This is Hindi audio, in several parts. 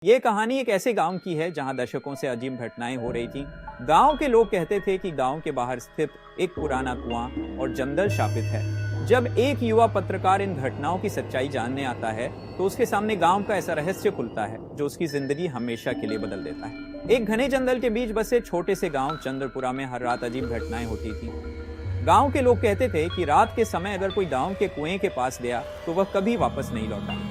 ये कहानी एक ऐसे गांव की है जहां दशकों से अजीब घटनाएं हो रही थी। गांव के लोग कहते थे कि गांव के बाहर स्थित एक पुराना कुआं और जंगल शापित है। जब एक युवा पत्रकार इन घटनाओं की सच्चाई जानने आता है तो उसके सामने गांव का ऐसा रहस्य खुलता है जो उसकी जिंदगी हमेशा के लिए बदल देता है। एक घने जंगल के बीच बसे छोटे से गांव चंद्रपुरा में हर रात अजीब घटनाएं होती थी। गांव के लोग कहते थे कि रात के समय अगर कोई गांव के कुएं के पास गया तो वह कभी वापस नहीं लौटा।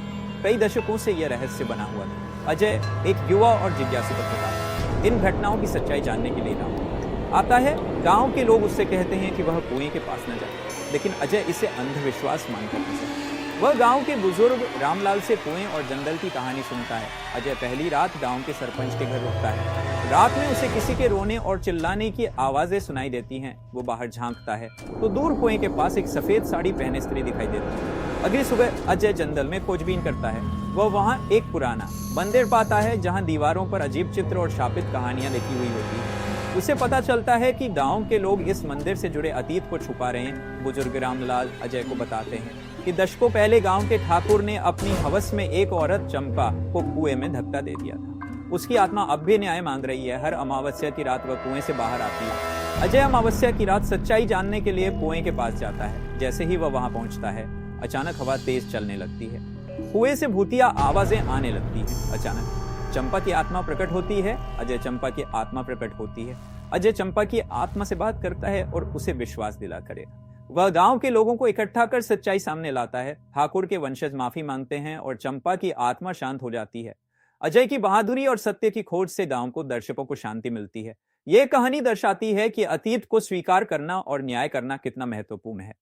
कई दशकों से यह रहस्य बना हुआ था। अजय एक युवा और जिज्ञासु पत्रकार इन घटनाओं की सच्चाई जानने के लिए गांव आता है। गांव के लोग उससे कहते हैं कि वह कुएं के पास न जाए, लेकिन अजय इसे अंधविश्वास मानकर नहीं। वह गांव के बुजुर्ग रामलाल से कुएं और जंगल की कहानी सुनता है। अजय पहली रात गांव के सरपंच के घर रुकता है। रात में उसे किसी के रोने और चिल्लाने की आवाजें सुनाई देती हैं। वो बाहर झांकता है तो दूर कुएं के पास एक सफेद साड़ी पहने स्त्री दिखाई देती है। अगली सुबह अजय जंगल में खोजबीन करता है। वह वहां एक पुराना मंदिर पाता है जहां दीवारों पर अजीब चित्र और शापित कहानियां लिखी हुई होती हैं। उसे पता चलता है कि गांव के लोग इस मंदिर से जुड़े अतीत को छुपा रहे हैं। बुजुर्ग रामलाल अजय को बताते हैं कि दशकों पहले गांव के ठाकुर ने अपनी हवस में एक औरत चंपा को कुएं में धक्का दे दिया था। उसकी आत्मा अब भी न्याय मांग रही है। हर अमावस्या की रात वह कुएं से बाहर आती है। अजय अमावस्या की रात सच्चाई जानने के लिए कुएं के पास जाता है। जैसे ही वह वहां पहुंचता है अचानक हवा तेज चलने लगती है। कुएं से भूतिया आवाजें आने लगती हैं। अचानक चंपा की आत्मा प्रकट होती है। अजय चंपा की आत्मा प्रकट होती है। अजय चंपा की आत्मा से बात करता है और उसे विश्वास दिला करेगा। वह गांव के लोगों को इकट्ठा कर सच्चाई सामने लाता है। ठाकुर के वंशज माफी मांगते हैं और चंपा की आत्मा शांत हो जाती है। अजय की बहादुरी और सत्य की खोज से गांव को दर्शकों को शांति मिलती है। यह कहानी दर्शाती है कि अतीत को स्वीकार करना और न्याय करना कितना महत्वपूर्ण है।